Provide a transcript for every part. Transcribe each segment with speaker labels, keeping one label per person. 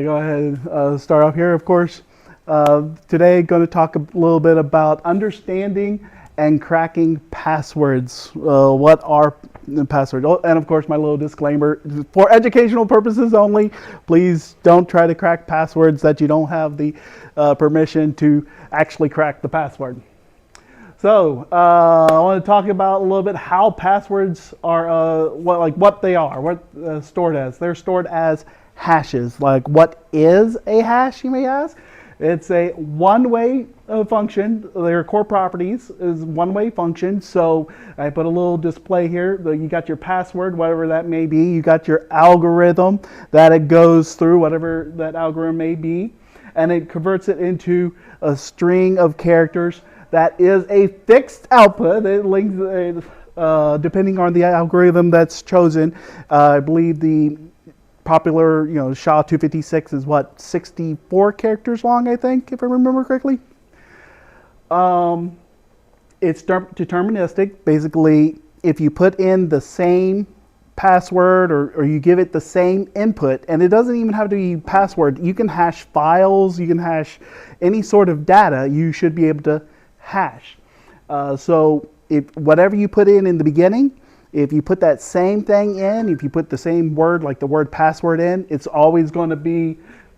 Speaker 1: Go ahead and start off here, of course. Today, going to talk a little bit about understanding and cracking passwords. What are passwords? Oh, and of course, my little disclaimer, for educational purposes only, please don't try to crack passwords that you don't have the permission to actually crack the password. So I want to talk about a little bit how passwords are, what they are, what stored as. They're stored as hashes. Like, what is a hash, you may ask? It's a one-way function. Their core properties is one-way function. So I put a little display here. You got your password, whatever that may be. You got your algorithm that it goes through, whatever that algorithm may be, and it converts it into a string of characters that is a fixed output. It links, depending on the algorithm that's chosen. I believe the popular, SHA-256 is what, 64 characters long, I think, if I remember correctly. It's deterministic. Basically, if you put in the same password or you give it the same input, and it doesn't even have to be password, you can hash files, you can hash any sort of data, you should be able to hash. So if whatever you put in the beginning, if you put that same thing in, if you put the same word, like the word password in, it's always going to be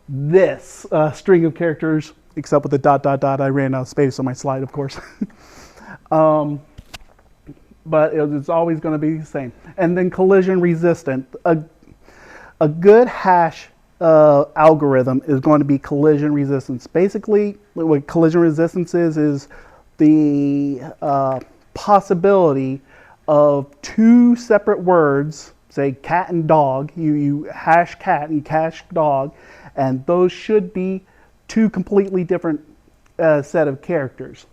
Speaker 1: this string of characters, except with the ... I ran out of space on my slide, of course. But it's always going to be the same. And then collision resistant. A good hash algorithm is going to be collision resistance. Basically, what collision resistance is the possibility of two separate words, say cat and dog. You hash cat and you hash dog, and those should be two completely different set of characters.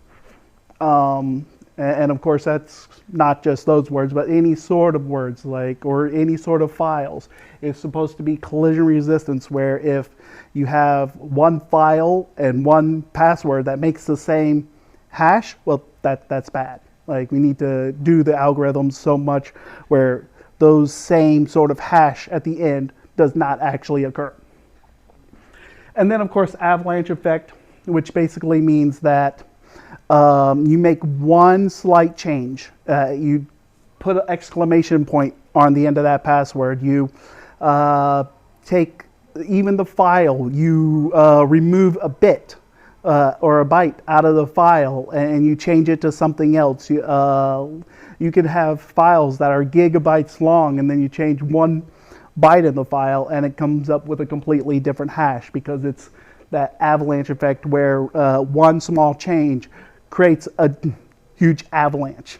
Speaker 1: And of course, that's not just those words, but any sort of words, or any sort of files. It's supposed to be collision resistance, where if you have one file and one password that makes the same hash, well, that's bad. Like, we need to do the algorithms so much where those same sort of hash at the end does not actually occur. And then, of course, avalanche effect, which basically means that you make one slight change. You put an exclamation point on the end of that password. You take even the file, you remove a bit or a byte out of the file, and you change it to something else. You can have files that are gigabytes long, and then you change one byte in the file, and it comes up with a completely different hash, because it's that avalanche effect where one small change creates a huge avalanche.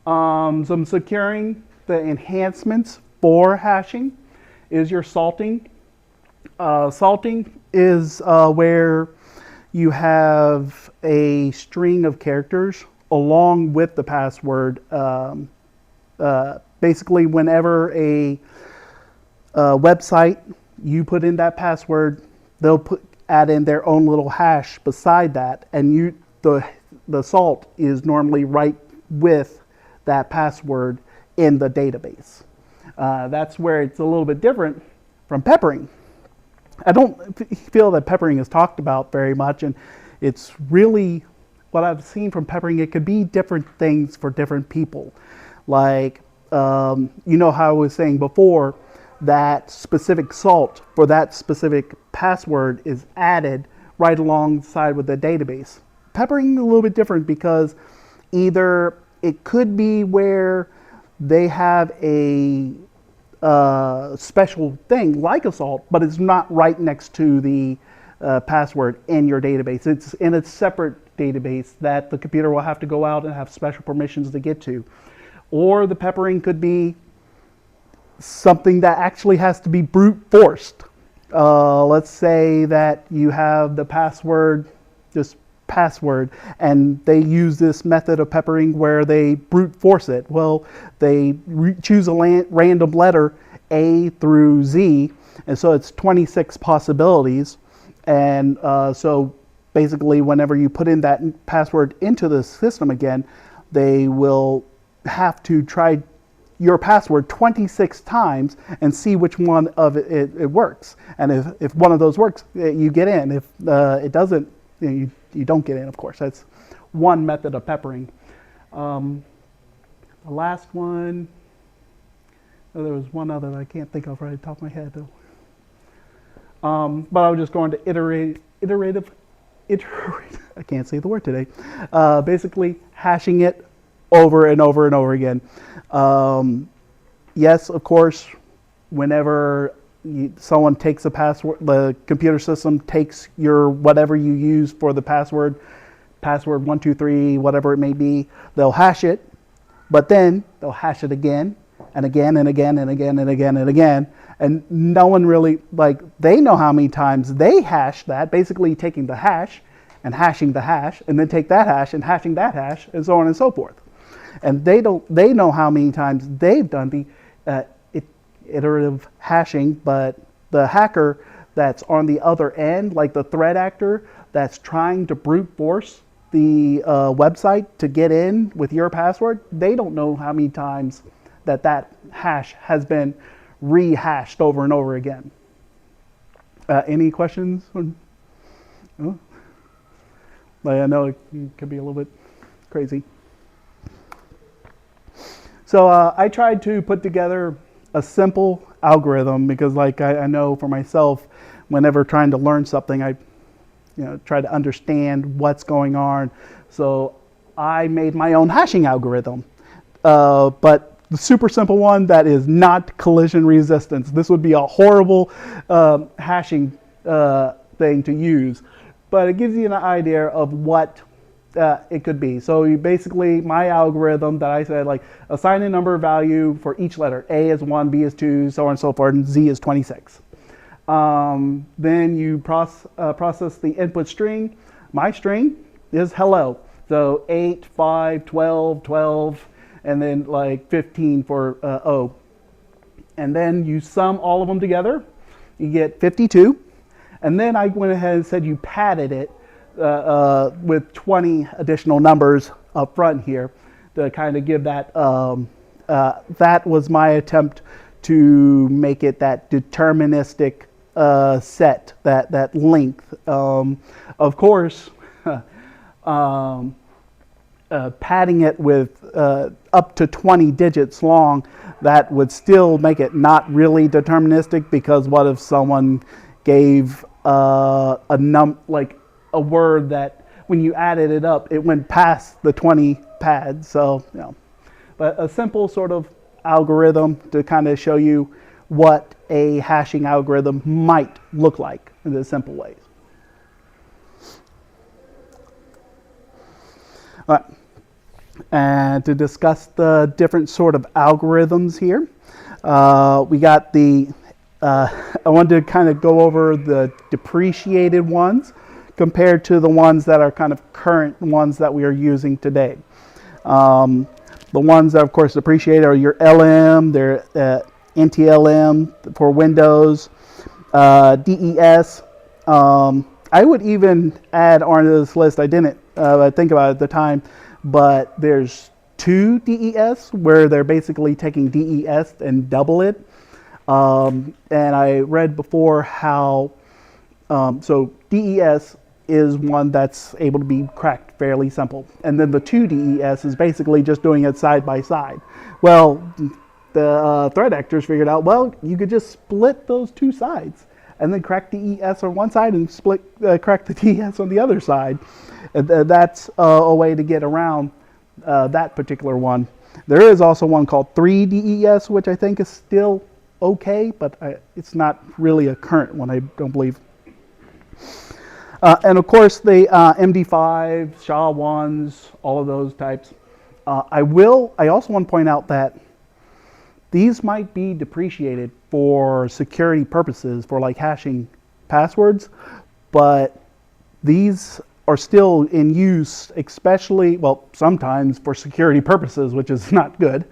Speaker 1: Some securing, the enhancements for hashing is your salting. Salting is where you have a string of characters along with the password. Basically, whenever a website, you put in that password, they'll add in their own little hash beside that, and the salt is normally right with that password in the database. That's where it's a little bit different from peppering. I don't feel that peppering is talked about very much, and it's really, what I've seen from peppering, it could be different things for different people. Like, how I was saying before, that specific salt for that specific password is added right alongside with the database. Peppering a little bit different, because either it could be where they have a special thing like a salt, but it's not right next to the password in your database. It's in a separate database that the computer will have to go out and have special permissions to get to. Or the peppering could be something that actually has to be brute forced. Let's say that you have the password, just password, and they use this method of peppering where they brute force it. Well, they choose a random letter A through Z, and so it's 26 possibilities. And so basically, whenever you put in that password into the system again, they will have to try your password 26 times and see which one of it works. And if one of those works, you get in. If it doesn't, you don't get in, of course. That's one method of peppering. The last one, there was one other that I can't think of right at the top of my head, though. But I was just going to iterative, I can't say the word today. Basically, hashing it over and over and over again. Yes, of course, whenever someone takes a password, the computer system takes your whatever you use for the password 123, whatever it may be, they'll hash it, but then they'll hash it again and again and again and again and again and again. And no one really, they know how many times they hash that, basically taking the hash and hashing the hash, and then take that hash and hashing that hash, and so on and so forth. And they know how many times they've done the iterative hashing, but the hacker that's on the other end, like the threat actor that's trying to brute force the website to get in with your password, they don't know how many times that hash has been rehashed over and over again. Any questions? Oh. I know it could be a little bit crazy. So I tried to put together a simple algorithm because, I know for myself, whenever trying to learn something, I try to understand what's going on. So I made my own hashing algorithm, but the super simple one that is not collision resistance. This would be a horrible hashing thing to use, but it gives you an idea of what it could be. So basically, my algorithm that I said, assign a number value for each letter. A is 1, B is 2, so on and so forth, and Z is 26. Then you process the input string. My string is hello. So 8, 5, 12, 12, and then 15 for O. And then you sum all of them together. You get 52. And then I went ahead and said you padded it with 20 additional numbers up front here to kind of give that, that was my attempt to make it that deterministic set, that length. Of course, padding it with up to 20 digits long, that would still make it not really deterministic, because what if someone gave a word that when you added it up, it went past the 20 pads. So, but a simple sort of algorithm to kind of show you what a hashing algorithm might look like in the simple ways. All right. And to discuss the different sort of algorithms here, we got I wanted to kind of go over the depreciated ones compared to the ones that are kind of current ones that we are using today. The ones that, of course, depreciate are your LM, their NTLM for Windows, DES. I would even add onto this list, I didn't think about it at the time, but there's 2 DES where they're basically taking DES and double it. And I read before how, so DES is one that's able to be cracked fairly simple. And then the 2 DES is basically just doing it side by side. Well, the threat actors figured out, well, you could just split those 2 sides and then crack DES on one side and crack the DES on the other side. That's a way to get around that particular one. There is also one called 3 DES, which I think is still okay, but it's not really a current one, I don't believe. And of course, the MD5, SHA-1s, all of those types. I also want to point out that these might be depreciated for security purposes, for hashing passwords, but these are still in use, especially, sometimes for security purposes, which is not good.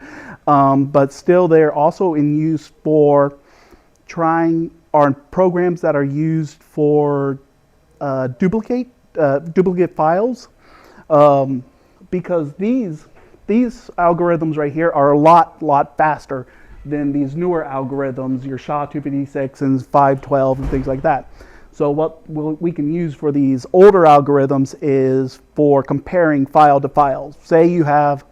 Speaker 1: But still, they're also in use for programs that are used for duplicate files, because these these algorithms right here are a lot faster than these newer algorithms, your SHA-256 and 512 and things like that. So what we can use for these older algorithms is for comparing file to files. Say you have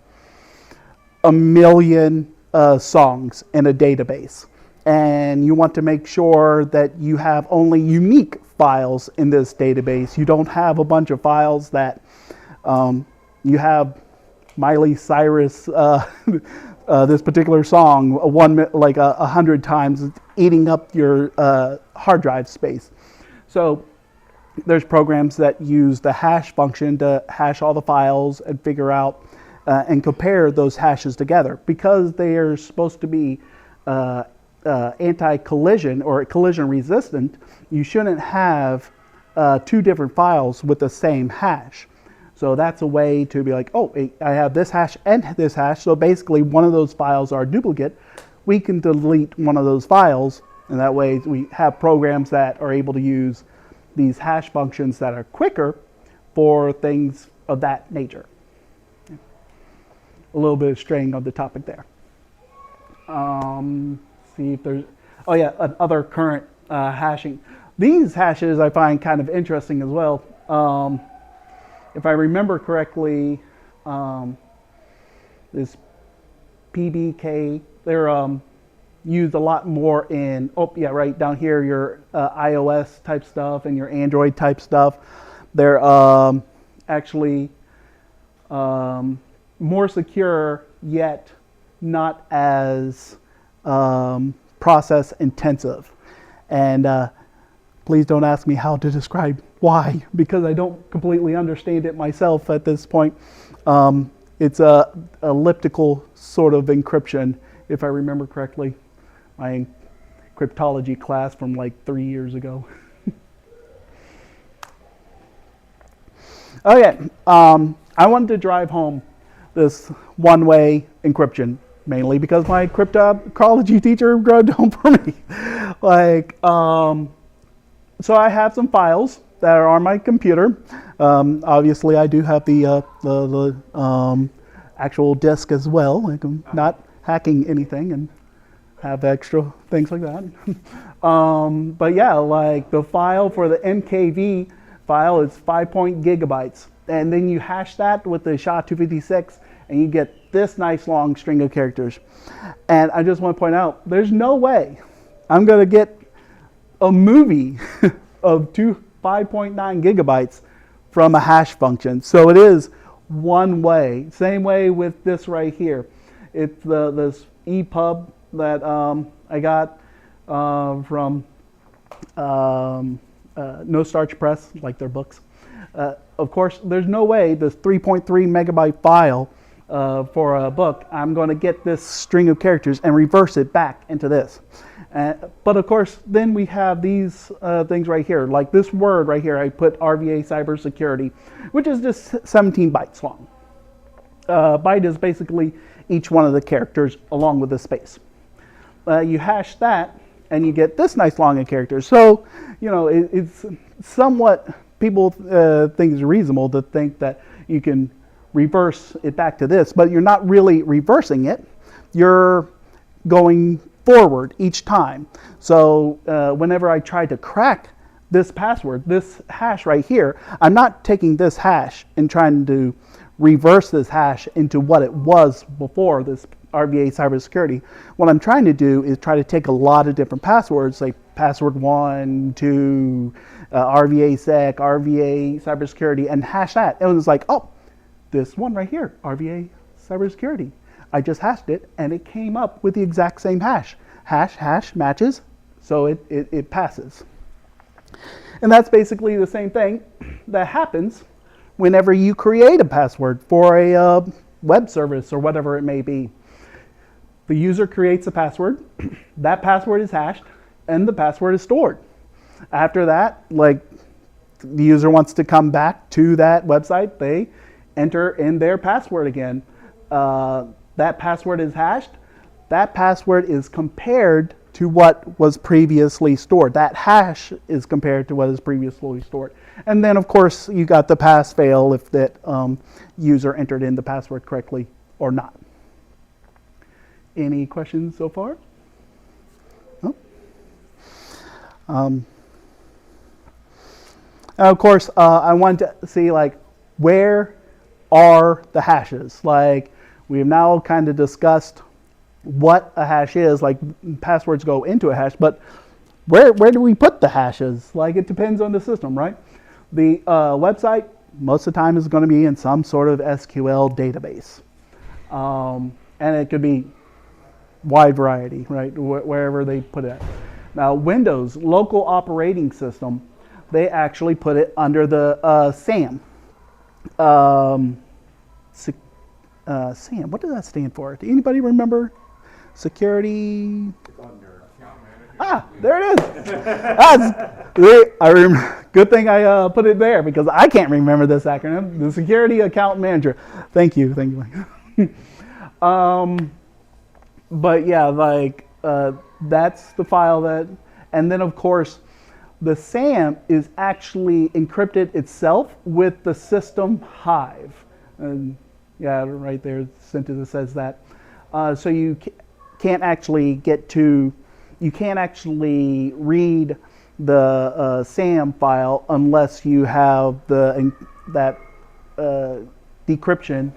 Speaker 1: 1 million songs in a database, and you want to make sure that you have only unique files in this database. You don't have a bunch of files that you have Miley Cyrus, this particular song, 100 times, eating up your hard drive space. So there's programs that use the hash function to hash all the files and figure out and compare those hashes together. Because they are supposed to be anti-collision or collision resistant, you shouldn't have 2 different files with the same hash. So that's a way to be like, oh, I have this hash and this hash, so basically one of those files are a duplicate. We can delete one of those files, and that way we have programs that are able to use these hash functions that are quicker for things of that nature. A little bit of straying on the topic there. See if there's, oh yeah, other current hashing. These hashes I find kind of interesting as well. If I remember correctly, this PBK, they're used a lot more in, oh yeah, right down here, your iOS type stuff and your Android type stuff. They're actually more secure, yet not as process intensive. And please don't ask me how to describe why, because I don't completely understand it myself at this point. It's a elliptical sort of encryption, if I remember correctly. My cryptology class from like 3 years ago. Okay, I wanted to drive home this one-way encryption, mainly because my cryptology teacher wrote home for me. So I have some files that are on my computer. Obviously, I do have the actual disk as well. Like, I'm not hacking anything and have extra things like that. But yeah, like the file for the NKV file is 5 gigabytes. And then you hash that with the SHA-256 and you get this nice long string of characters. And I just want to point out, there's no way I'm going to get a movie of 5.9 gigabytes from a hash function. So it is one way. Same way with this right here. It's this EPUB that I got from No Starch Press, like their books. Of course, there's no way this 3.3 megabyte file for a book, I'm going to get this string of characters and reverse it back into this. But of course, then we have these things right here, like this word right here. I put RVA cybersecurity, which is just 17 bytes long. Byte is basically each one of the characters along with the space. You hash that, and you get this nice long of characters. So, you know, it's somewhat, people think it's reasonable to think that you can reverse it back to this, but you're not really reversing it. You're going forward each time. So whenever I try to crack this password, this hash right here, I'm not taking this hash and trying to reverse this hash into what it was before this RVA cybersecurity. What I'm trying to do is try to take a lot of different passwords, like password 1, 2, RVA sec, RVA cybersecurity, and hash that. And it was like, oh, this one right here, RVA cybersecurity. I just hashed it, and it came up with the exact same hash. Hash matches, so it passes. And that's basically the same thing that happens whenever you create a password for a web service or whatever it may be. The user creates a password, that password is hashed, and the password is stored. After that, like the user wants to come back to that website, they enter in their password again. That password is hashed. That password is compared to what was previously stored. That hash is compared to what is previously stored. And then, of course, you got the pass-fail if that user entered in the password correctly or not. Any questions so far? No? Of course, I want to see like where are the hashes? Like we've now kind of discussed what a hash is. Like passwords go into a hash, but where do we put the hashes? Like it depends on the system, right? The website most of the time is going to be in some sort of SQL database, and it could be wide variety, right? Wherever they put it. Now, Windows local operating system, they actually put it under the SAM. SAM, what does that stand for? Do anybody remember? Security. Ah, there it is. I remember. Good thing I put it there because I can't remember this acronym. The Security Account Manager. Thank you. But yeah, like that's the file that, and then of course, the SAM is actually encrypted itself with the system hive. And yeah, right there, the sentence that says that. So you can't actually you can't actually read the SAM file unless you have that decryption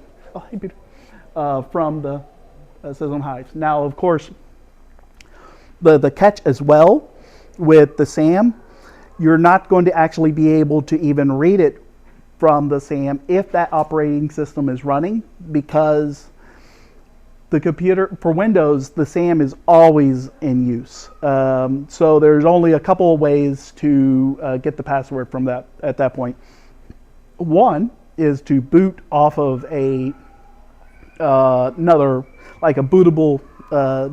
Speaker 1: from the system hive. Now, of course, the catch as well with the SAM, you're not going to actually be able to even read it from the SAM if that operating system is running, because the computer, for Windows, the SAM is always in use. So there's only a couple of ways to get the password from that at that point. One is to boot off of another, like a bootable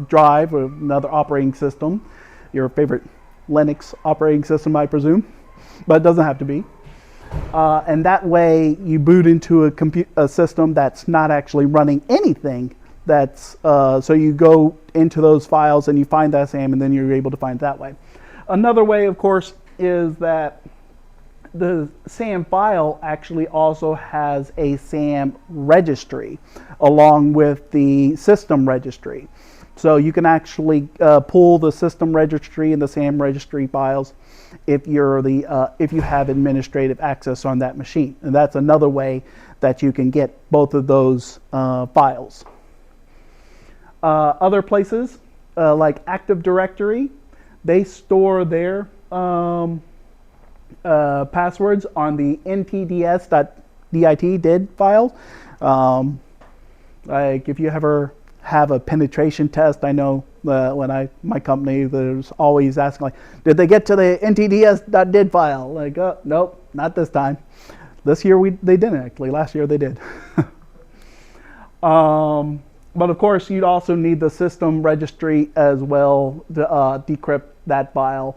Speaker 1: drive or another operating system, your favorite Linux operating system, I presume, but it doesn't have to be. And that way you boot into a system that's not actually running anything. So you go into those files and you find that SAM, and then you're able to find it that way. Another way, of course, is that the SAM file actually also has a SAM registry along with the system registry. So you can actually pull the system registry and the SAM registry files if you have administrative access on that machine. And that's another way that you can get both of those files. Other places like Active Directory, they store their passwords on the ntds.dit did file. Like if you ever have a penetration test, I know when my company, there's always asking like, did they get to the ntds.did file? Like, nope, not this time. This year they didn't actually. Last year they did. But of course, you'd also need the system registry as well to decrypt that file.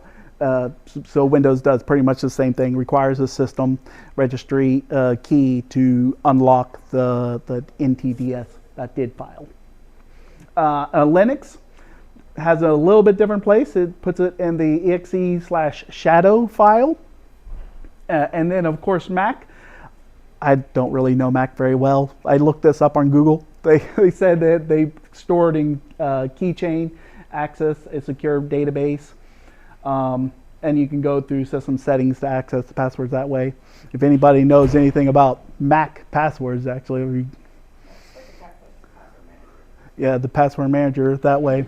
Speaker 1: So Windows does pretty much the same thing, requires a system registry key to unlock the ntds.did file. Linux has a little bit different place. It puts it in the exe/shadow file. And then of course Mac, I don't really know Mac very well. I looked this up on Google. They said that they stored in keychain access, a secure database. And you can go through system settings to access the passwords that way. If anybody knows anything about Mac passwords, actually, yeah, the password manager that way.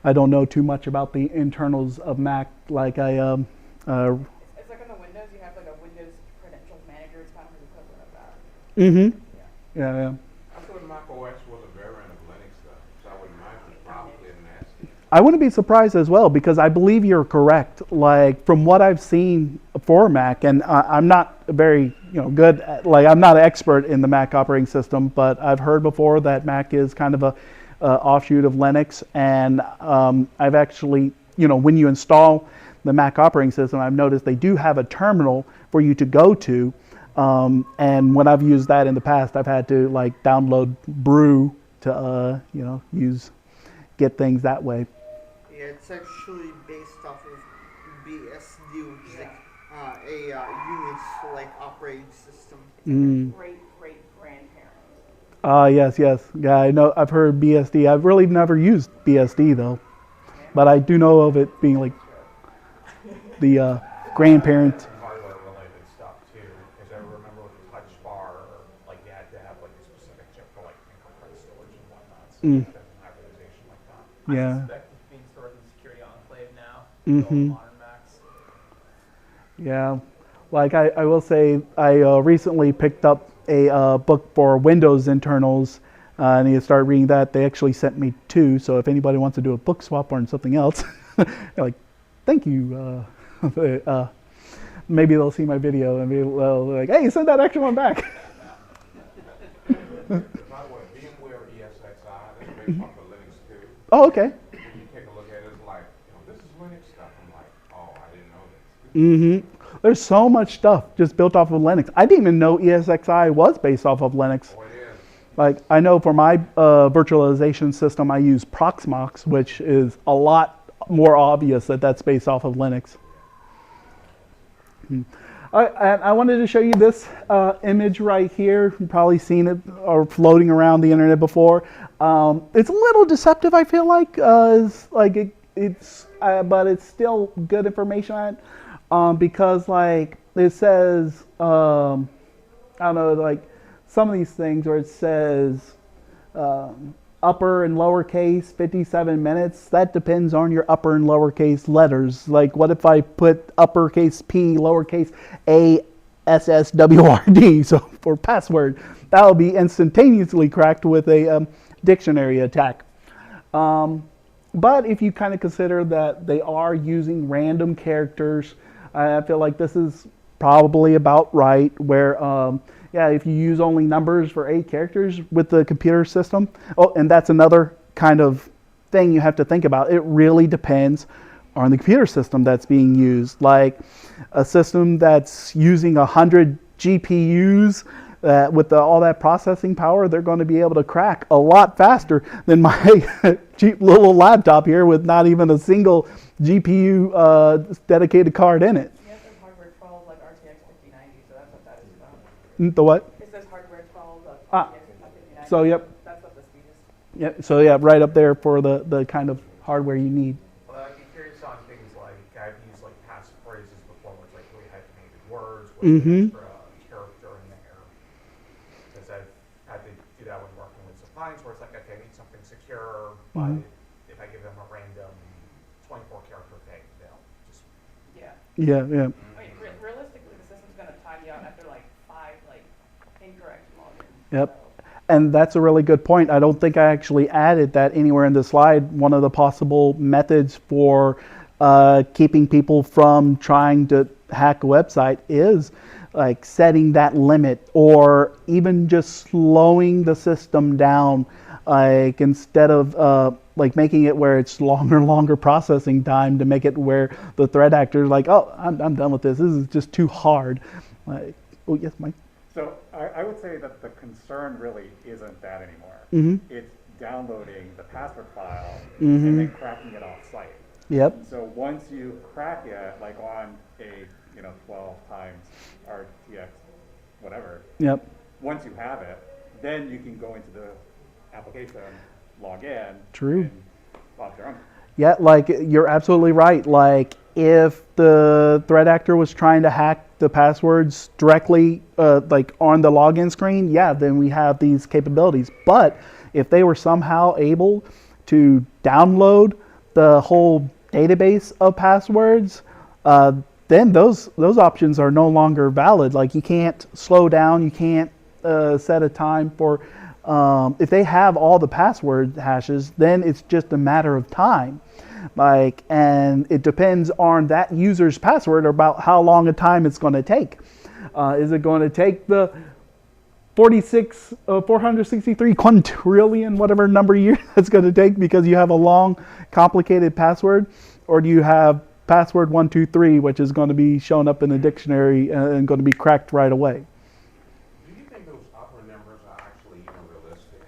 Speaker 1: I don't know too much about the internals of Mac. Like I,
Speaker 2: it's like on the Windows, you have like a Windows credentials manager. It's kind of the equivalent of that.
Speaker 1: Mm-hmm. Yeah.
Speaker 3: I thought Mac OS was a variant of Linux, though, so I would imagine it's probably nasty.
Speaker 1: I wouldn't be surprised as well, because I believe you're correct. Like from what I've seen for Mac, and I'm not very good at, like I'm not an expert in the Mac operating system, but I've heard before that Mac is kind of a offshoot of Linux, and I've actually when you install the Mac operating system, I've noticed they do have a terminal for you to go to, and when I've used that in the past, I've had to like download Brew to get things that way.
Speaker 4: Yeah, it's actually based off of BSD, which is like a Unix-like operating system.
Speaker 2: It's like a great grandparent.
Speaker 1: Yes, yes. Yeah, I know. I've heard BSD. I've really never used BSD though, but I do know of it being like the grandparent.
Speaker 5: Some hardware related stuff too, because I remember with the touch bar, like you had to have like a specific chip for like encryption storage and whatnot, so you have hybridization like that.
Speaker 1: Yeah.
Speaker 6: I suspect it's being stored in the security enclave now. With all the modern Macs.
Speaker 1: Yeah, like I will say, I recently picked up a book for Windows internals, and you start reading that. They actually sent me two, so if anybody wants to do a book swap on something else, like, thank you. Maybe they'll see my video and be like, hey, send that extra one back.
Speaker 3: By the way, VMware ESXi, that's based off of Linux too.
Speaker 1: Oh, okay.
Speaker 3: When you take a look at it, it's like, this is Linux stuff. I'm like, oh, I didn't know this.
Speaker 1: There's so much stuff just built off of Linux. I didn't even know ESXi was based off of Linux.
Speaker 3: Oh, it is.
Speaker 1: Like, I know for my virtualization system, I use Proxmox, which is a lot more obvious that that's based off of Linux. All right, and I wanted to show you this image right here. You've probably seen it or floating around the internet before. It's a little deceptive, I feel like. But it's still good information because, like, it says, I don't know, like some of these things where it says upper and lowercase 57 minutes. That depends on your upper and lowercase letters. Like, what if I put uppercase P, lowercase A, S, S, W, R, D? So for password, that will be instantaneously cracked with a dictionary attack. But if you kind of consider that they are using random characters, I feel like this is probably about right. Where yeah, if you use only numbers for 8 characters with the computer system. Oh, and that's another kind of thing you have to think about. It really depends on the computer system that's being used. Like a system that's using 100 GPUs with all that processing power, they're going to be able to crack a lot faster than my cheap little laptop here with not even a single GPU dedicated card in it.
Speaker 2: Yeah, it says hardware 12 like RTX 5090, so that's what that is about.
Speaker 1: The what?
Speaker 2: It says hardware 12 like
Speaker 1: Ah,
Speaker 2: RTX 5090.
Speaker 1: so yep.
Speaker 2: That's what the speed is.
Speaker 1: Yeah, so yeah, right up there for the kind of hardware you need.
Speaker 5: Well, I'd be curious on things like, I've used like passphrases before, where it's like really hyphenated words with an extra character in there. Because I've had to do that when working with some clients where it's like, okay, I need something secure, but if I give them a random 24 character thing, they'll just.
Speaker 2: Yeah.
Speaker 1: Yeah, yeah.
Speaker 2: I mean, realistically, the system's gonna time you out after like 5 like incorrect logins.
Speaker 1: Yep.
Speaker 2: So.
Speaker 1: And that's a really good point. I don't think I actually added that anywhere in the slide. One of the possible methods for keeping people from trying to hack a website is like setting that limit, or even just slowing the system down. Like instead of like making it where it's longer processing time, to make it where the threat actor is like, oh, I'm done with this. This is just too hard. Like, oh yes, Mike.
Speaker 7: So I would say that the concern really isn't that anymore. It's downloading the password file and then cracking it off site.
Speaker 1: Yep.
Speaker 7: So once you crack it, like on a 12 times RTX whatever,
Speaker 1: Yep.
Speaker 7: once you have it, then you can go into the application, log in,
Speaker 1: True.
Speaker 7: and log your own.
Speaker 1: Yeah, like you're absolutely right. Like if the threat actor was trying to hack the passwords directly, like on the login screen, yeah, then we have these capabilities. But if they were somehow able to download the whole database of passwords, then those options are no longer valid. Like you can't slow down, you can't set a time for. If they have all the password hashes, then it's just a matter of time. Like, and it depends on that user's password about how long a time it's going to take. Is it going to take the 463 quintillion, whatever number of years it's going to take because you have a long, complicated password? Or do you have password 123, which is going to be shown up in the dictionary and going to be cracked right away?
Speaker 3: Do you think those upper numbers are actually even realistic?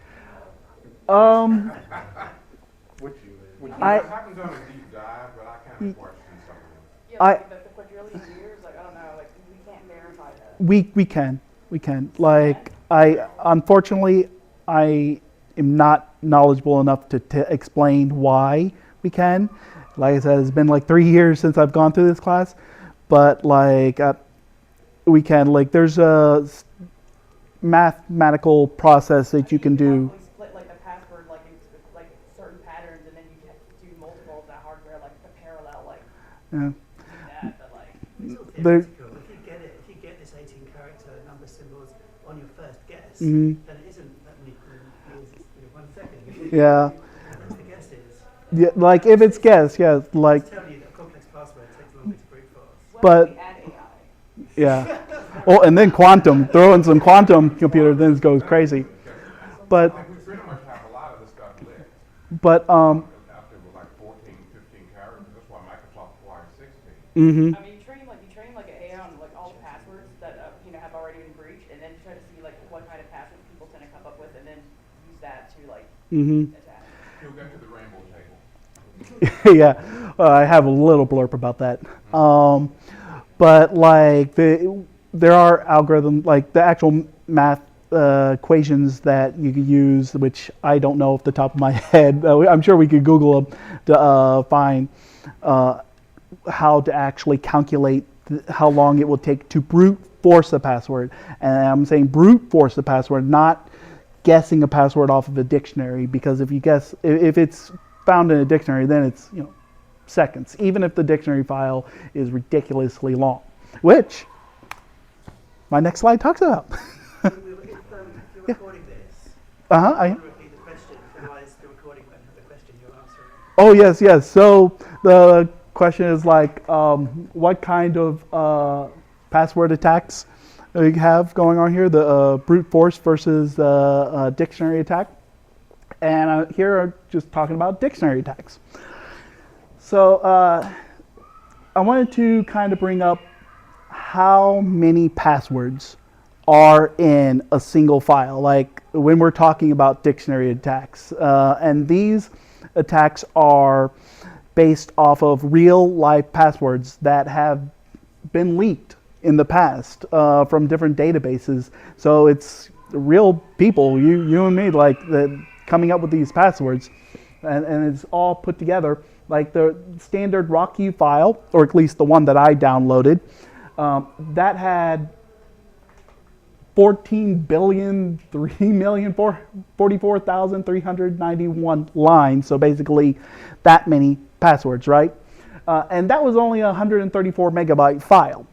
Speaker 1: I
Speaker 3: haven't done a deep dive, but I kind of question some of them.
Speaker 2: Yeah, like the quadrillion years, like I don't know, like we can't verify that.
Speaker 1: we can. Like I unfortunately I am not knowledgeable enough to explain why we can. Like I said, it's been like 3 years since I've gone through this class, but like we can, like, there's a mathematical process that you can do.
Speaker 2: Probably split like the password like into like certain patterns, and then you have to do multiple of that hardware, like the parallel, like
Speaker 1: Yeah.
Speaker 2: that. But like,
Speaker 8: It's all
Speaker 1: There-
Speaker 8: theoretical. If you get this 18 character number symbols on your first guess,
Speaker 1: Mhm.
Speaker 8: then it isn't that many years, 1 second.
Speaker 1: Yeah.
Speaker 8: As the guess is,
Speaker 1: Yeah, like if it's guess, yeah, like,
Speaker 8: it's telling you that a complex password takes longer to brute force.
Speaker 2: what
Speaker 1: But-
Speaker 2: if we add AI?
Speaker 1: yeah. Oh, and then quantum, throw in some quantum computer, then it goes crazy. But,
Speaker 3: We pretty much have a lot of this stuff lit.
Speaker 1: but,
Speaker 3: Out there with like 14, 15 characters. That's why Microsoft acquired 16.
Speaker 1: mhm.
Speaker 2: I mean, you train like an AI on like all the passwords that have already been breached, and then try to see like what kind of passwords people tend to come up with, and then use that to like
Speaker 1: Mhm.
Speaker 2: attack.
Speaker 3: You'll get to the rainbow table.
Speaker 1: Yeah, I have a little blurb about that. But like there are algorithms, like the actual math equations that you could use, which I don't know off the top of my head. I'm sure we could Google them to find how to actually calculate how long it will take to brute force a password. And I'm saying brute force the password, not guessing a password off of a dictionary, because if you guess, if it's found in a dictionary, then it's, seconds, even if the dictionary file is ridiculously long, which my next slide talks about.
Speaker 8: If you're recording this,
Speaker 1: Uh-huh.
Speaker 8: I want to repeat the question, otherwise the recording won't have the question you're answering.
Speaker 1: Oh, yes. So the question is like, what kind of password attacks we have going on here? The brute force versus the dictionary attack. And here I'm just talking about dictionary attacks. So I wanted to kind of bring up how many passwords are in a single file, like when we're talking about dictionary attacks. And these attacks are based off of real life passwords that have been leaked in the past from different databases. So it's real people, you and me, like coming up with these passwords, and it's all put together. Like the standard RockU file, or at least the one that I downloaded, that had 14,344,391 lines. So basically that many passwords, right? And that was only a 134 megabyte file.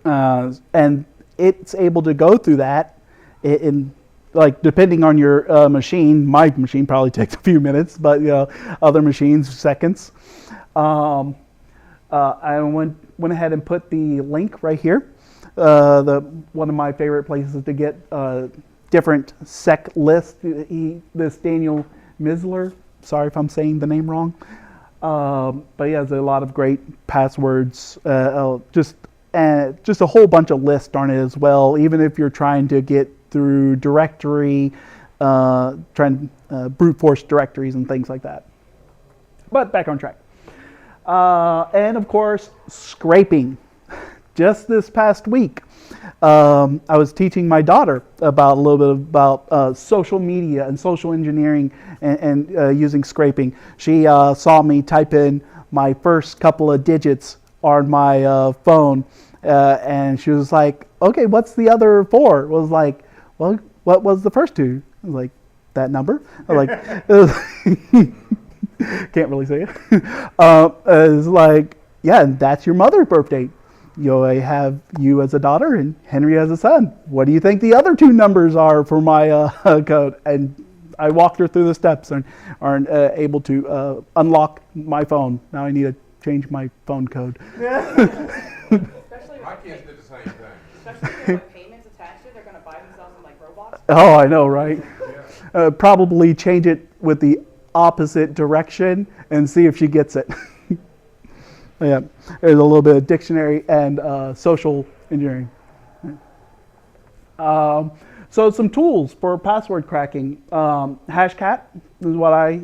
Speaker 1: And it's able to go through that in like, depending on your machine. My machine probably takes a few minutes, but other machines, seconds. I went ahead and put the link right here. One of my favorite places to get different sec lists. This Daniel Misler, sorry if I'm saying the name wrong, but he has a lot of great passwords. Just a whole bunch of lists on it as well. Even if you're trying to get through directory, brute force directories and things like that. But back on track. And of course, scraping. Just this past week, I was teaching my daughter about a little bit about social media and social engineering and using scraping. She saw me type in my first couple of digits on my phone, and she was like, "Okay, what's the other four?" It was like, "Well, what was the first two?" I was like, "That number." I was like, can't really say it. It's like, yeah, and that's your mother's birth date. I have you as a daughter and Henry as a son. What do you think the other two numbers are for my code? And I walked her through the steps and aren't able to unlock my phone. Now I need to change my phone code.
Speaker 2: Especially
Speaker 3: My
Speaker 2: with
Speaker 3: kids did the same thing.
Speaker 2: especially with payments attached to it, they're gonna buy themselves some like Roblox.
Speaker 1: Oh, I know, right? Probably change it with the opposite direction and see if she gets it. Yeah, there's a little bit of dictionary and social engineering. So some tools for password cracking. Hashcat is what I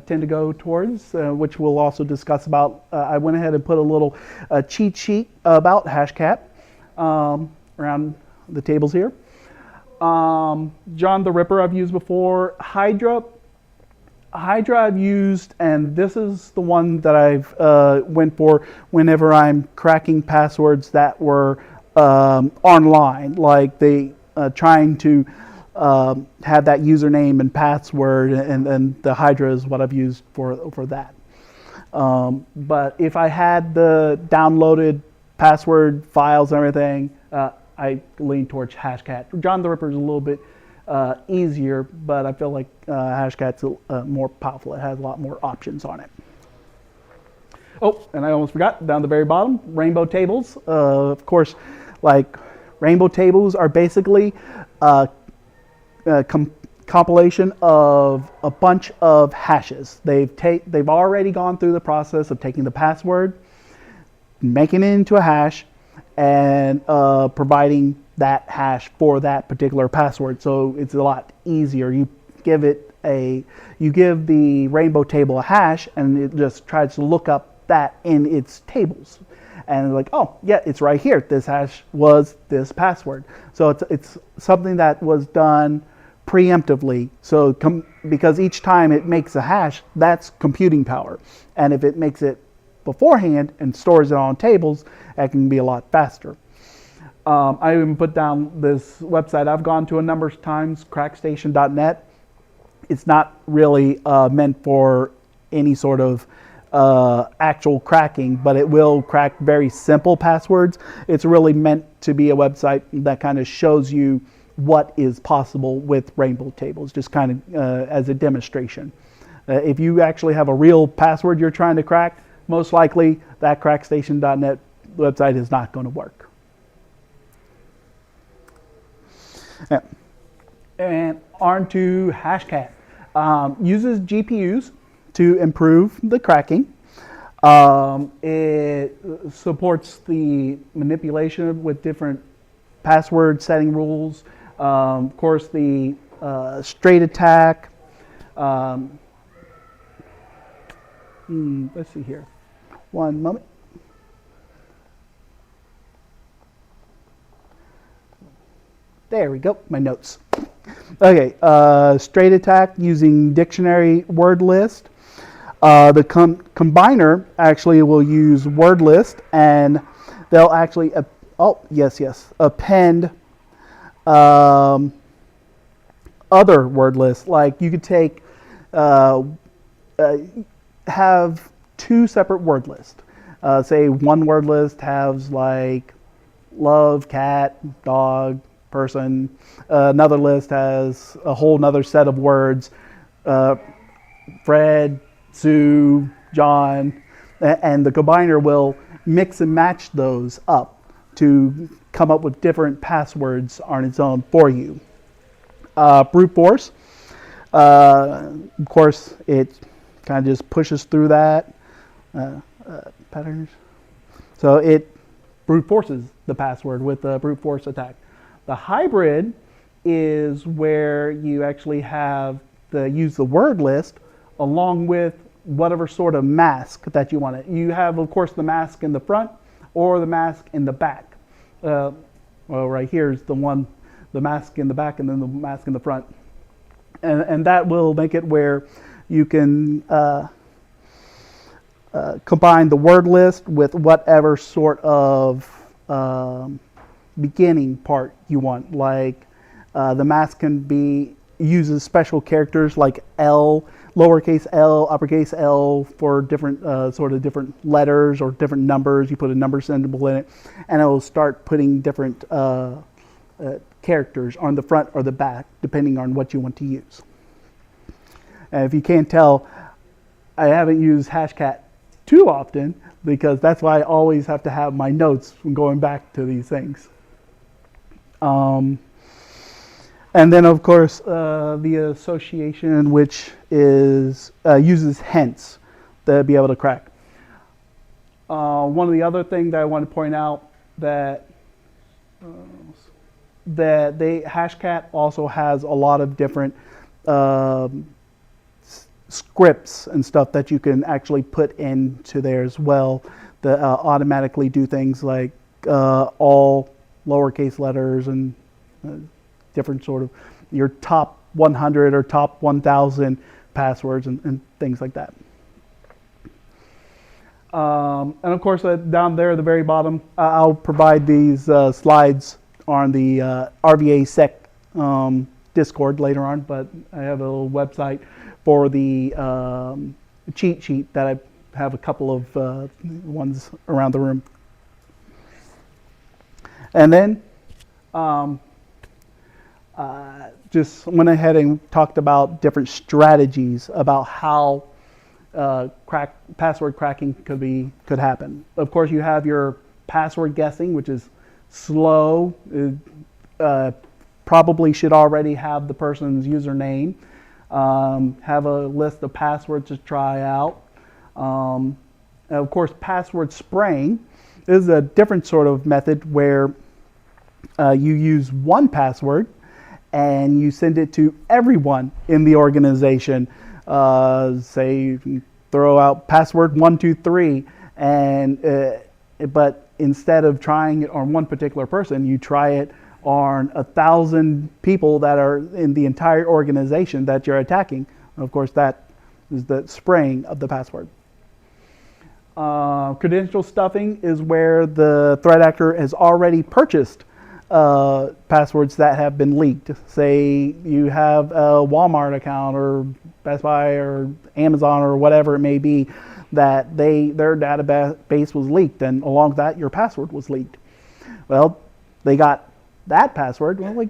Speaker 1: tend to go towards, which we'll also discuss about. I went ahead and put a little cheat sheet about Hashcat around the tables here. John the Ripper I've used before. Hydra I've used, and this is the one that I've went for whenever I'm cracking passwords that were online, like they trying to have that username and password, and the Hydra is what I've used for that. But if I had the downloaded password files and everything, I lean towards Hashcat. John the Ripper is a little bit easier, but I feel like Hashcat's more powerful. It has a lot more options on it. Oh, and I almost forgot, down the very bottom, rainbow tables. Of course, like rainbow tables are basically a compilation of a bunch of hashes. They've already gone through the process of taking the password, making it into a hash, and providing that hash for that particular password. So it's a lot easier. You give the rainbow table a hash, and it just tries to look up that in its tables. And like, oh yeah, it's right here. This hash was this password. So it's something that was done preemptively. So because each time it makes a hash, that's computing power. And if it makes it beforehand and stores it on tables, that can be a lot faster. I even put down this website I've gone to a number of times, crackstation.net. It's not really meant for any sort of actual cracking, but it will crack very simple passwords. It's really meant to be a website that kind of shows you what is possible with rainbow tables, just kind of as a demonstration. If you actually have a real password you're trying to crack, most likely that crackstation.net website is not going to work. Yeah. And on to Hashcat. Uses GPUs to improve the cracking. It supports the manipulation with different password setting rules. Of course, the straight attack. Let's see here. One moment. There we go, my notes. Okay, straight attack using dictionary word list. The combiner actually will use word list, and they'll actually, append other word lists. Like you could take, have two separate word lists. Say one word list has like love, cat, dog, person. Another list has a whole nother set of words, Fred, Sue, John, and the combiner will mix and match those up to come up with different passwords on its own for you. Brute force, of course, it kind of just pushes through that patterns. So it brute forces the password with the brute force attack. The hybrid is where you actually use the word list along with whatever sort of mask that you want. You have, of course, the mask in the front or the mask in the back. Well, right here is the mask in the back and then the mask in the front. And that will make it where you can combine the word list with whatever sort of beginning part you want. Like the mask can uses special characters like L, lowercase L, uppercase L for different sort of different letters or different numbers. You put a number symbol in it, and it will start putting different characters on the front or the back depending on what you want to use. And if you can't tell, I haven't used Hashcat too often because that's why I always have to have my notes when going back to these things. And then, of course, the association, which uses hence to be able to crack. One of the other things that I want to point out that Hashcat also has a lot of different scripts and stuff that you can actually put into there as well that automatically do things like all lowercase letters and different sort of your top 100 or top 1,000 passwords and things like that. And of course, down there at the very bottom, I'll provide these slides on the RVA Sec Discord later on, but I have a little website for the cheat sheet that I have a couple of ones around the room. And then just went ahead and talked about different strategies about how password cracking could happen. Of course, you have your password guessing, which is slow. Probably should already have the person's username. Have a list of passwords to try out. And of course, password spraying is a different sort of method where you use one password and you send it to everyone in the organization. Say you throw out password 123, but instead of trying it on one particular person, you try it on 1,000 people that are in the entire organization that you're attacking. Of course, that is the spraying of the password. Credential stuffing is where the threat actor has already purchased passwords that have been leaked. Say you have a Walmart account or Best Buy or Amazon or whatever it may be, that their database was leaked, and along with that your password was leaked. Well, they got that password. Well, like,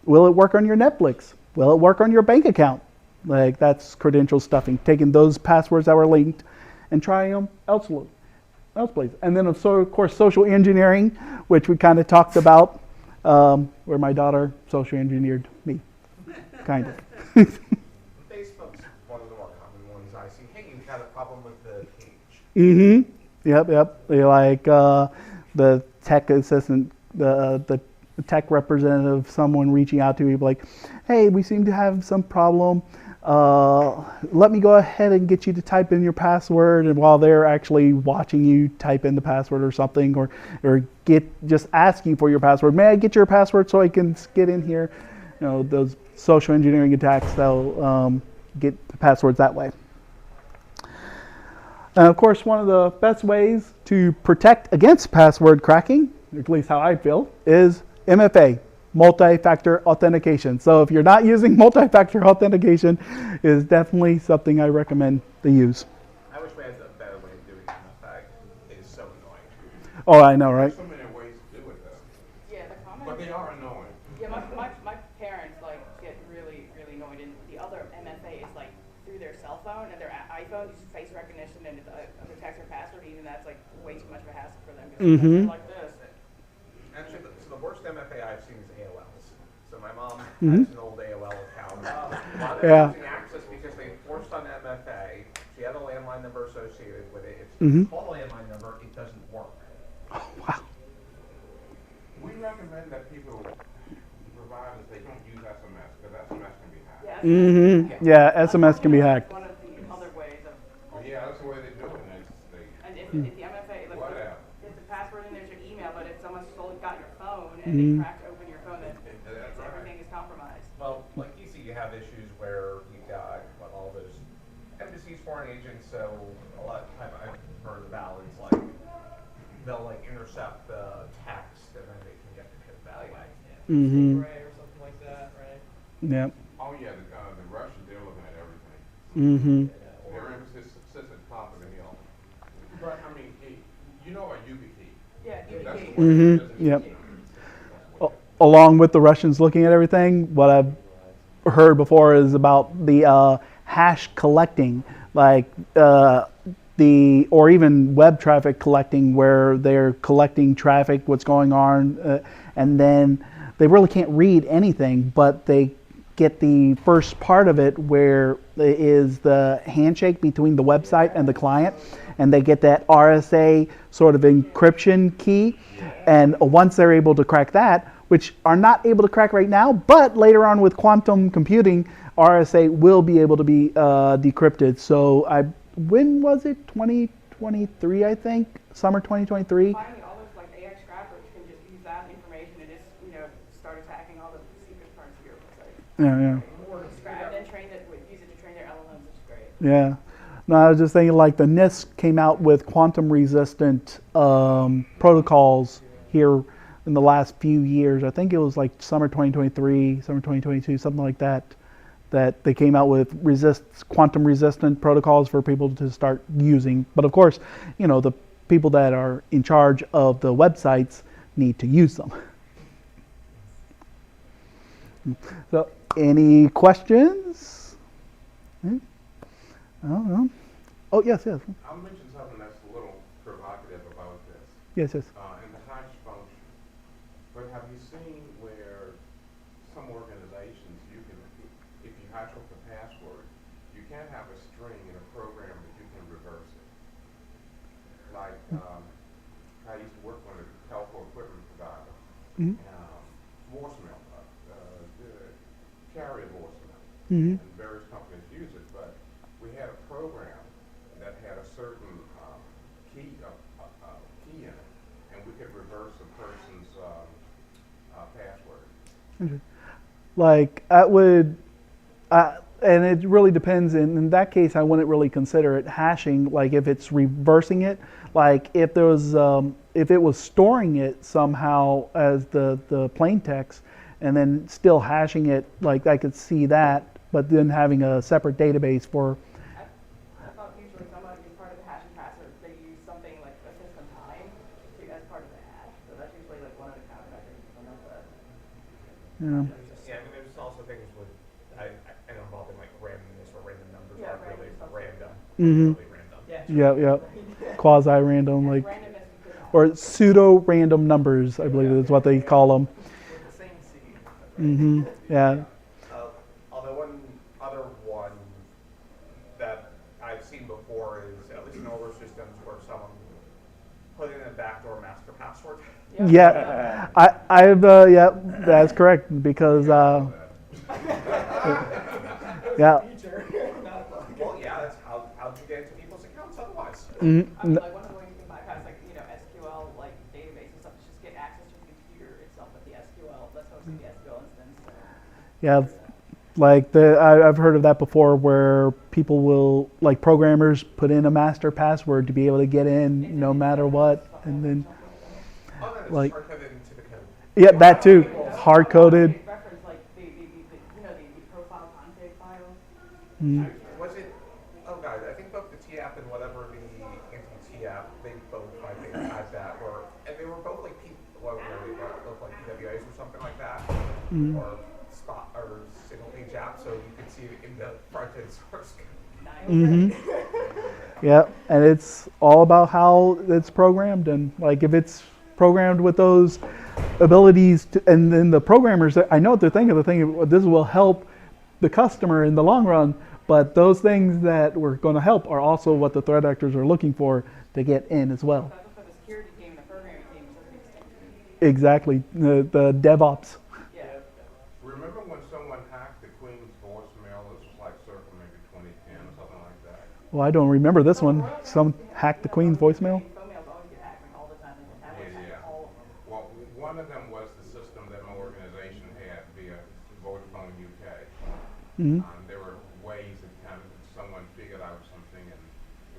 Speaker 1: will it work on your Netflix? Will it work on your bank account? Like, that's credential stuffing, taking those passwords that were linked and trying them elsewhere. And then of course social engineering, which we kind of talked about, where my daughter social engineered me, kind of.
Speaker 5: Facebook's one of the more common ones I see. Hey, you've had a problem with the page.
Speaker 1: Mm-hmm. Yep. They like the tech assistant, the tech representative, someone reaching out to me like, hey, we seem to have some problem. Let me go ahead and get you to type in your password, and while they're actually watching you type in the password or something, or just ask you for your password. May I get your password so I can get in here? You know, those social engineering attacks, they'll get the passwords that way. And of course, one of the best ways to protect against password cracking, at least how I feel, is MFA, multi-factor authentication. So if you're not using multi-factor authentication, is definitely something I recommend to use.
Speaker 5: I wish we had a better way of doing MFA. It is so annoying.
Speaker 1: Oh, I know, right?
Speaker 3: There's so many ways to do it though,
Speaker 2: Yeah, the comments.
Speaker 3: but they are annoying.
Speaker 2: Yeah, my parents like get really, really annoyed, and the other MFA is like through their cell phone, and their iPhone uses face recognition and it detects their password. Even that's like way too much of a hassle for them.
Speaker 1: Mm-hmm.
Speaker 2: Like this.
Speaker 5: Actually, so the worst MFA I've seen is AOLs. So my mom
Speaker 1: Mhm.
Speaker 5: has an old AOL account. While
Speaker 1: Yeah.
Speaker 5: they're using access because they forced on MFA, she had a landline number associated with it. If
Speaker 1: Mhm.
Speaker 5: you call a landline number, it doesn't work.
Speaker 1: Oh, wow.
Speaker 3: We recommend that people, providers, they don't use SMS, because SMS can be hacked.
Speaker 2: Yeah.
Speaker 1: Mm-hmm. Yeah, SMS can be hacked.
Speaker 2: One of the other ways of.
Speaker 3: But yeah, that's the way they do it, and
Speaker 2: And if the MFA, like,
Speaker 3: Whatever.
Speaker 2: if the password in there's your email, but if someone's got your phone and
Speaker 1: Mhm.
Speaker 2: they cracked open your phone, then
Speaker 3: That's right.
Speaker 2: everything is compromised.
Speaker 5: Well, like you see, you have issues where you've got all those embassies, foreign agents. So a lot of time I've heard about is like they'll like intercept the text and then they can get the code that way.
Speaker 1: Mm-hmm.
Speaker 6: Ray or something like that, right?
Speaker 1: Yep.
Speaker 3: Oh yeah, the Russians, they're looking at everything.
Speaker 1: Mm-hmm.
Speaker 3: Their emphasis sits at the top of the hill. But I mean, you know a YubiKey.
Speaker 2: Yeah,
Speaker 3: That's
Speaker 2: YubiKey.
Speaker 3: the one
Speaker 1: Mhm.
Speaker 3: that doesn't
Speaker 1: Yep.
Speaker 3: key.
Speaker 1: Along with the Russians looking at everything, what I've heard before is about the hash collecting, like or even web traffic collecting, where they're collecting traffic, what's going on, and then they really can't read anything, but they get the first part of it where it is the handshake between the website and the client, and they get that RSA sort of encryption key, and once they're able to crack that, which are not able to crack right now, but later on with quantum computing, RSA will be able to be decrypted. So when was it? 2023, I think, summer 2023.
Speaker 2: Finally, all those like AI scrappers can just use that information and just start attacking all the secret insecure websites.
Speaker 1: Yeah, yeah.
Speaker 2: And then use it to train their LLMs, which is great.
Speaker 1: Yeah. No, I was just thinking like the NIST came out with quantum resistant protocols here in the last few years. I think it was like summer 2023, summer 2022, something like that, that they came out with quantum resistant protocols for people to start using. But of course, you know, the people that are in charge of the websites need to use them. So, any questions? I don't know. Oh, yes, yes.
Speaker 3: I'll mention something that's a little provocative about this.
Speaker 1: Yes, yes.
Speaker 3: In the hash function. But have you seen where some organizations, if you hash up the password, you can't have a string in a program that you can reverse it. Like, I used to work on a telco equipment provider.
Speaker 1: Mm-hmm.
Speaker 3: Voicemail, carrier voicemail.
Speaker 1: Mm-hmm.
Speaker 3: And various companies use it, but we had a program that had a certain key in it, and we could reverse a person's password.
Speaker 1: Like, and it really depends. In that case, I wouldn't really consider it hashing. Like, if it's reversing it, like if there was, if it was storing it somehow as the plain text, and then still hashing it, like I could see that, but then having a separate database for.
Speaker 2: I thought usually somebody as part of the hashing password, they use something like a system time as part of the hash. So that's usually like one of the countermeasures to know that.
Speaker 1: Yeah.
Speaker 5: Yeah, I mean, there's also things with, I know involved in like randomness or random numbers
Speaker 2: Yeah,
Speaker 5: aren't really random.
Speaker 1: Mm-hmm.
Speaker 5: Really random.
Speaker 6: Yeah.
Speaker 1: Yeah. Quasi-random, like,
Speaker 2: Randomness you could have.
Speaker 1: or pseudo-random numbers, I believe is what they call them.
Speaker 6: With the same seed.
Speaker 1: Mm-hmm. Yeah.
Speaker 5: Although one other one that I've seen before is, at least in older systems, where someone put in a backdoor master password.
Speaker 1: Yeah, yeah, that's correct because yeah.
Speaker 5: Well, yeah, that's how'd you get into people's accounts otherwise?
Speaker 1: Mm-hmm.
Speaker 2: I mean, like one of the ways you can bypass, like, you know, SQL, like database and stuff, is just get access to the computer itself with the SQL. That's hosting the SQL instance. So.
Speaker 1: Yeah, like I've heard of that before, where people will, like programmers, put in a master password to be able to get in no matter what, and then
Speaker 5: Oh, no, it's
Speaker 1: like
Speaker 5: hard-coded into the code.
Speaker 1: yeah, that too, hard coded.
Speaker 2: Reference like the you know the profile config file.
Speaker 1: Mm.
Speaker 5: Was it, oh god, I think both the T-app and whatever the anti-T-app, they both, I think, had that, and they were both like, what were they, both like PWAs or something like that, or spot, or single-page apps, so you could see it in the front-end source code.
Speaker 1: Mm-hmm. Yeah, and it's all about how it's programmed, and like if it's programmed with those abilities, and then the programmers, I know what they're thinking. They're thinking this will help the customer in the long run, but those things that were going to help are also what the threat actors are looking for to get in as well.
Speaker 2: That's for the security team and the programming team, so it's distinct.
Speaker 1: Exactly, the DevOps.
Speaker 2: Yeah.
Speaker 3: Remember when someone hacked the Queen's voicemail? This was like circa maybe 2010 or something like that.
Speaker 1: Well, I don't remember this one. Some hacked the Queen's voicemail.
Speaker 2: Emails always get hacked like all the time. Like the tablets
Speaker 3: Yeah.
Speaker 2: hack all of them.
Speaker 3: Well, one of them was the system that my organization had via Vodafone UK.
Speaker 1: Mm-hmm.
Speaker 3: There were ways that kind of someone figured out something and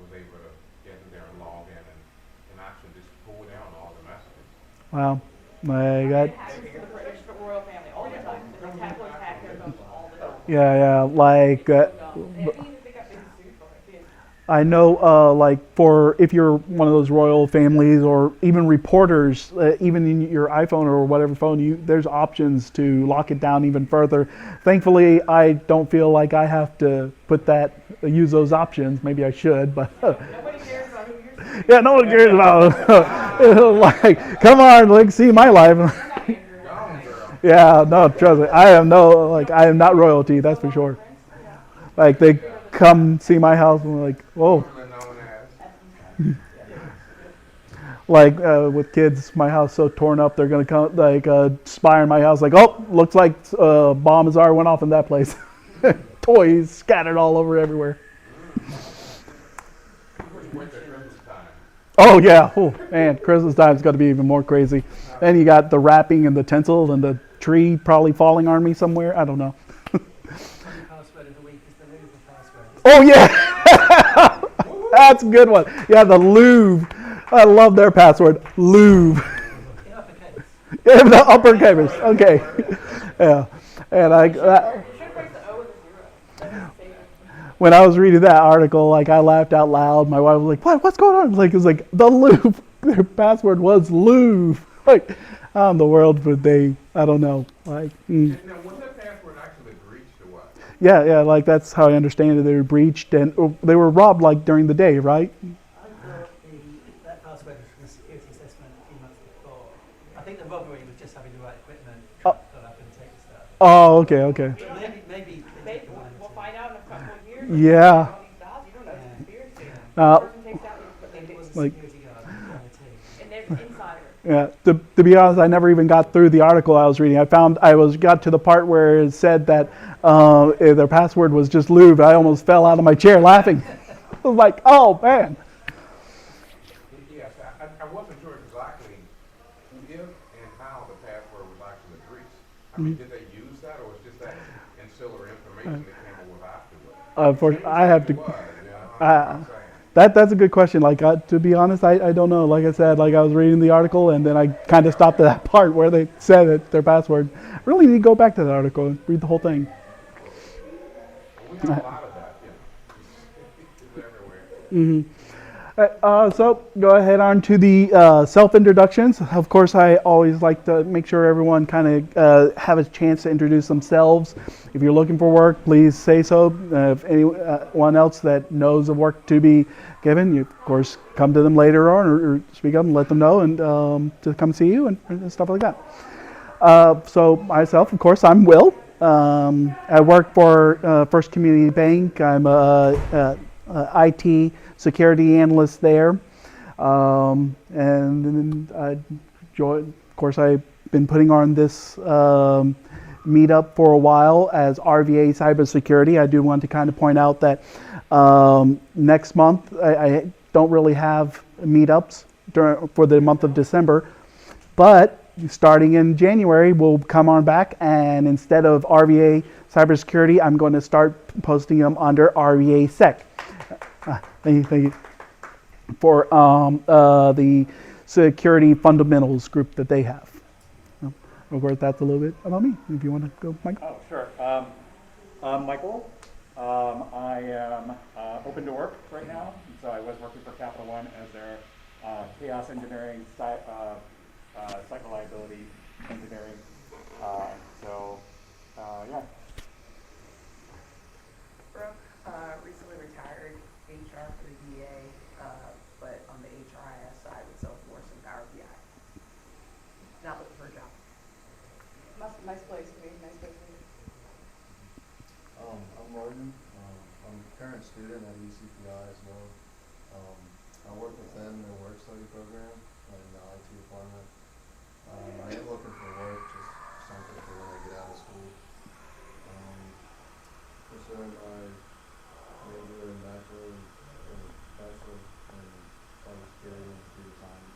Speaker 3: was able to get in there and log in and actually just pull down all the messages.
Speaker 1: Wow, I got.
Speaker 2: It happens to the British royal family all the time. The tablets hack their phones all the time.
Speaker 1: Yeah, like.
Speaker 2: They got big sued for it.
Speaker 1: I know, like for if you're one of those royal families or even reporters, even in your iPhone or whatever phone, there's options to lock it down even further. Thankfully, I don't feel like I have to use those options. Maybe I should, but
Speaker 2: Nobody cares about who you're suing.
Speaker 1: yeah, no one cares about. Like, come on, like see my life. Yeah, no, trust me, I am not royalty. That's for sure. Like they come see my house and like, whoa. Like with kids, my house so torn up, they're gonna come like spy on my house. Like, oh, looks like bomb has already went off in that place. Toys scattered all over everywhere. Oh yeah, oh man, Christmas time's got to be even more crazy. And you got the wrapping and the tinsel and the tree probably falling on me somewhere. I don't know.
Speaker 8: My password of the week is the Louvre password.
Speaker 1: Oh yeah, that's a good one. Yeah, the Louvre. I love their password, Louvre.
Speaker 8: In uppercase.
Speaker 1: Yeah, the uppercase. Okay. Yeah, and
Speaker 2: You should replace the O with a zero. That's his favorite.
Speaker 1: when I was reading that article, like I laughed out loud. My wife was like, "What? What's going on?" Like it was like the Louvre. Their password was Louvre. Like, how in the world would they? I don't know. Like,
Speaker 3: Now, was that password actually breached or what?
Speaker 1: yeah. Like that's how I understand it. They were breached and they were robbed like during the day, right?
Speaker 8: I thought that password was from a security assessment a few months before. I think the robbery was just having the right equipment, got up and take the stuff.
Speaker 1: Oh, okay.
Speaker 8: But maybe they took the one
Speaker 2: We'll
Speaker 8: too.
Speaker 2: find out in a couple of years.
Speaker 1: Yeah.
Speaker 2: All these dollars, you don't know it's a conspiracy.
Speaker 1: Uh,
Speaker 2: The person takes out what they
Speaker 8: Maybe it
Speaker 2: do.
Speaker 8: was a
Speaker 1: Like-
Speaker 8: security guard on the team.
Speaker 2: And they're insider.
Speaker 1: Yeah, to be honest, I never even got through the article I was reading. Got to the part where it said that their password was just Louvre. I almost fell out of my chair laughing. I was like, oh man.
Speaker 3: Yes, I wasn't sure exactly if and how the password was actually breached. I mean, did they use that, or was just that ancillary information that came up with afterwards?
Speaker 1: I have to.
Speaker 3: It was, you know, I'm saying.
Speaker 1: That's a good question. Like to be honest, I don't know. Like I said, like I was reading the article and then I kind of stopped at that part where they said it, their password. I really need to go back to the article and read the whole thing.
Speaker 3: We have a lot of that, you know. It's everywhere.
Speaker 1: So go ahead on to the self-introductions. Of course, I always like to make sure everyone kind of have a chance to introduce themselves. If you're looking for work, please say so. If anyone else that knows of work to be given, you of course come to them later on or speak up and let them know and to come see you and stuff like that. So myself, of course, I'm Will. I work for First Community Bank. I'm a IT security analyst there. And then of course, I've been putting on this meetup for a while as RVA Cybersecurity. I do want to kind of point out that next month, I don't really have meetups for the month of December, but starting in January, we'll come on back, and instead of RVA Cybersecurity, I'm going to start posting them under RVA Sec. Thank you. For the security fundamentals group that they have. I'll work that's a little bit about me. If you want to go, Mike.
Speaker 7: Oh, sure. I'm Michael. I am open to work right now. So I was working for Capital One as their chaos engineering, site reliability engineering. Yeah.
Speaker 9: Brooke recently retired HR for the VA, but on the HRIS side with Salesforce and Power BI. Not looking for a job.
Speaker 2: Nice place to be. Nice place to be.
Speaker 10: I'm Martin. I'm a current student at UCPI as well. I work within their work study program in the IT department. I am looking for work, just something for when I get out of school. Pursuing my major and bachelor in cybersecurity and computer science.